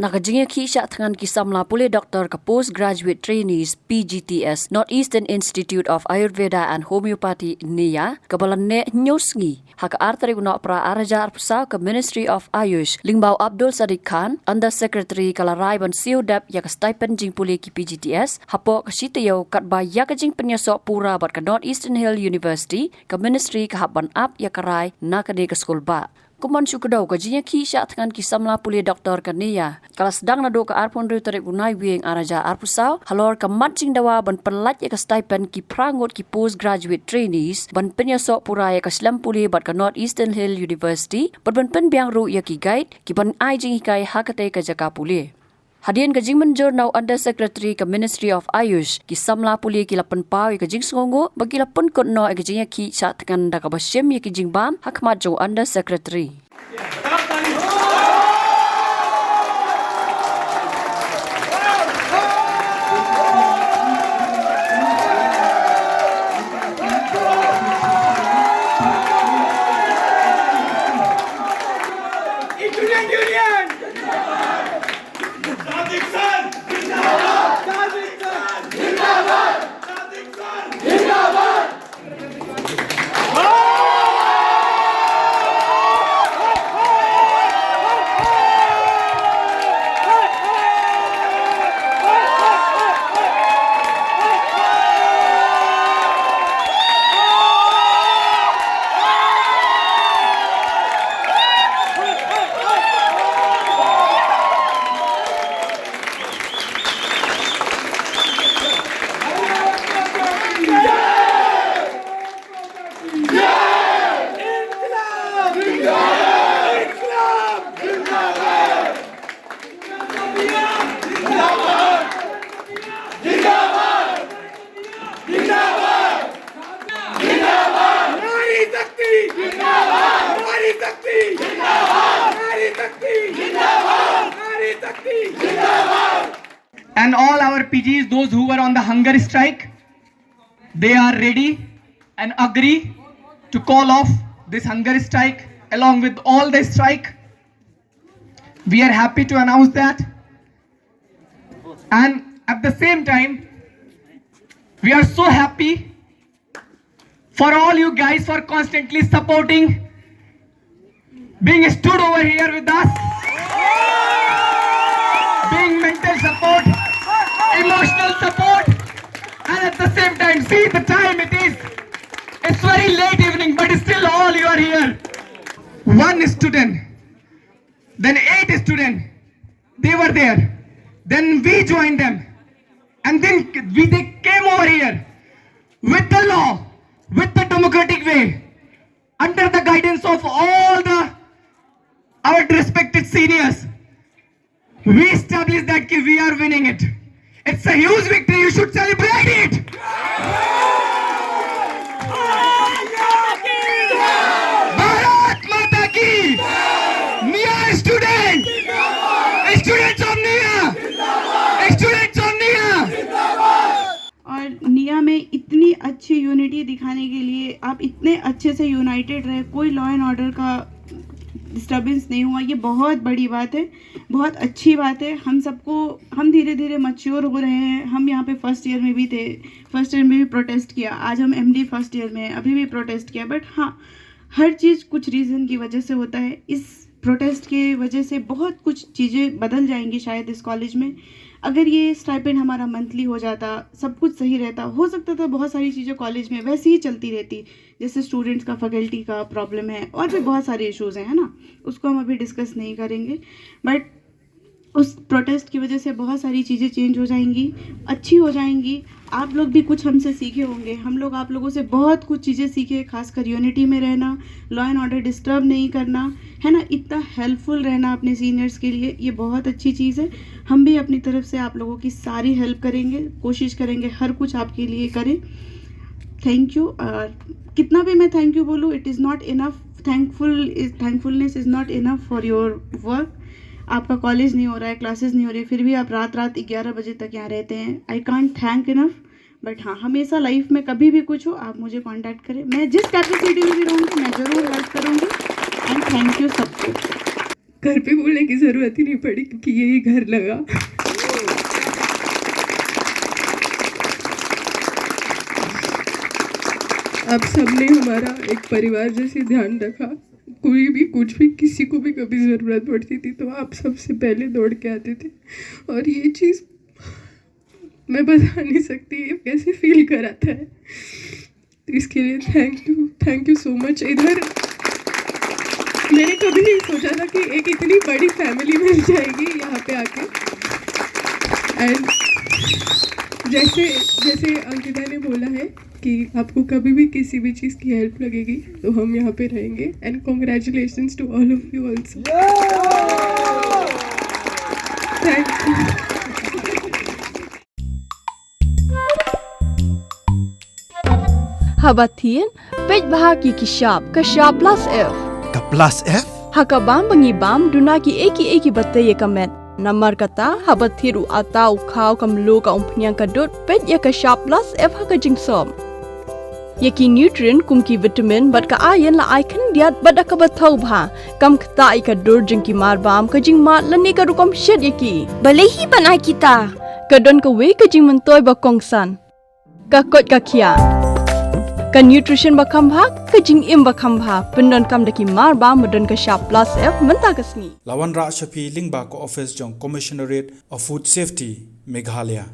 Nakajinga ki sya thangan ki samla pule doctor ka postgraduate trainees PGTS Northeastern Institute of Ayurveda and Homeopathy niya kabalan ne nyosngi haka artari guna pra araja arpsa ka Ministry of Ayush Lingbao Abdul Sadiq Khan Under Secretary kalarai ban siudap ya ka stipend jing pule ki PGTS hapo ka sitayo kat ba ya ka jing penyasok pura bat ka Northeastern Hill University ka Ministry ka haban up ya karai nakade ka school ba Kuman syukadau ka jinya ki sya thangan ki samla puli doktor kaniya kala sedang nado ka arpon ru tarik gunai wieng araja arpusau halor ka matjing dawa ban pelat ya ka stipend ki prangot ki postgraduate trainees ban penyasok pura ya ka slam puli bat ka Northeastern Hill University ban biang ru ya ki guide ki ban ai jing hikai hakate ka jaka puli Hadian ka jing menjur now Under Secretary ka Ministry of Ayush ki samla puli ki lapan pau ka jing songo bagi lapan kot no ka jing ki sa tkan da ka basyem ya ki jing bam hakmat jo Under Secretary And all our PGs, those who were on the hunger strike, they are ready and agree to call off this hunger strike along with all the strike. We are happy to announce that. And at the same time, we are so happy for all you guys for constantly supporting, being stood over here with us, being mental support, emotional support, and at the same time, see the time it is. It's very late evening, but still all you are here. One student, then 8 students, they were there. Then we joined them. And then they came over here with the law, with the democratic way, under the guidance of all our respected seniors. We established that we are winning it. It's a huge victory. You should celebrate it. Bharat Mata ki. Nia student. Students of Nia. Students of Nia. और निया में इतनी अच्छी unity दिखाने के लिए आप इतने अच्छे से यूनाइटेड रहे, कोई लॉ एंड ऑर्डर का डिस्टर्बेंस नहीं हुआ, ये बहुत बड़ी बात है, बहुत अच्छी बात है। हम धीरे धीरे मैच्योर हो रहे हैं। हम यहाँ पे फर्स्ट ईयर में भी थे, फर्स्ट ईयर में भी प्रोटेस्ट किया, आज हम एमडी फर्स्ट ईयर में अभी भी प्रोटेस्ट किया। बट हाँ, हर चीज़ कुछ रीज़न की वजह से होता है। इस प्रोटेस्ट के वजह से बहुत कुछ चीज़ें बदल जाएंगी शायद इस कॉलेज में। अगर ये स्टाइपेंड हमारा मंथली हो जाता, सब कुछ सही रहता, हो सकता था बहुत सारी चीज़ें कॉलेज में वैसे ही चलती रहती, जैसे स्टूडेंट्स का फैकल्टी का प्रॉब्लम है और भी बहुत सारे इश्यूज़ हैं, है ना, उसको हम अभी डिस्कस नहीं करेंगे। बट उस प्रोटेस्ट की वजह से बहुत सारी चीज़ें चेंज हो जाएंगी, अच्छी हो जाएंगी। आप लोग भी कुछ हमसे सीखे होंगे, हम लोग आप लोगों से बहुत कुछ चीज़ें सीखे, खासकर यूनिटी में रहना, लॉ एंड ऑर्डर डिस्टर्ब नहीं करना, है ना, इतना हेल्पफुल रहना अपने सीनियर्स के लिए, ये बहुत अच्छी चीज़ है। हम भी अपनी तरफ से आप लोगों की सारी हेल्प करेंगे, कोशिश करेंगे हर कुछ आपके लिए करें। Thank you. और कितना भी मैं थैंक यू बोलूँ, it is not enough. Thankfulness is not enough for your work. आपका कॉलेज नहीं हो रहा है, क्लासेस नहीं हो रही, फिर भी आप रात 11 बजे तक यहाँ रहते हैं। I can't thank enough. But हाँ, हमेशा लाइफ में कभी भी कुछ हो आप मुझे कांटेक्ट करें, मैं जिस कैपेसिटी में भी रहूँगी मैं ज़रूर हेल्प करूँगी। एंड थैंक यू सबको। घर पे बोलने की ज़रूरत ही नहीं पड़ी क्योंकि यही घर लगा। आप सबने हमारा एक परिवार जैसे ध्यान रखा। कोई भी कुछ भी किसी को भी कभी ज़रूरत पड़ती थी तो आप सबसे पहले दौड़ के आते थे, और ये चीज़ मैं बता नहीं सकती ये कैसे फील कराता है। तो इसके लिए थैंक यू सो मच। इधर मैंने कभी नहीं सोचा था कि एक इतनी बड़ी फैमिली मिल जाएगी यहाँ पे आके। एंड जैसे अंकिता ने बोला है कि आपको कभी भी किसी भी चीज़ की हेल्प लगेगी तो हम यहाँ पे रहेंगे। And congratulations to all of you also. Thank you. Habatin, pej bahagi kishap, kashap plus F. Ka plus F? Hakabam bangibam dunaki eki bataya kamet. Namar kata habathiru atau kau kamlu ka umpnyang kadut pej ya kashap plus F haka jingsom. Yaki nutrient kumki vitamin bat ka ayan la icon diat bat ka bathau bha. Kam kata ika dur jingki marbam ka jing mat lani ka rukam shed yaki. Balehi banai kita. Kadon ka we ka jing mentoy ba kongsan. Ka kot ka kia. Ka nutrition bakam bhag ka jing im bakam bha pendon kam daki mar ba modon ka sharp plus F menta kasni Lawan Ra Shafi Lingba ko office jong Commissionerate of Food Safety Meghalaya.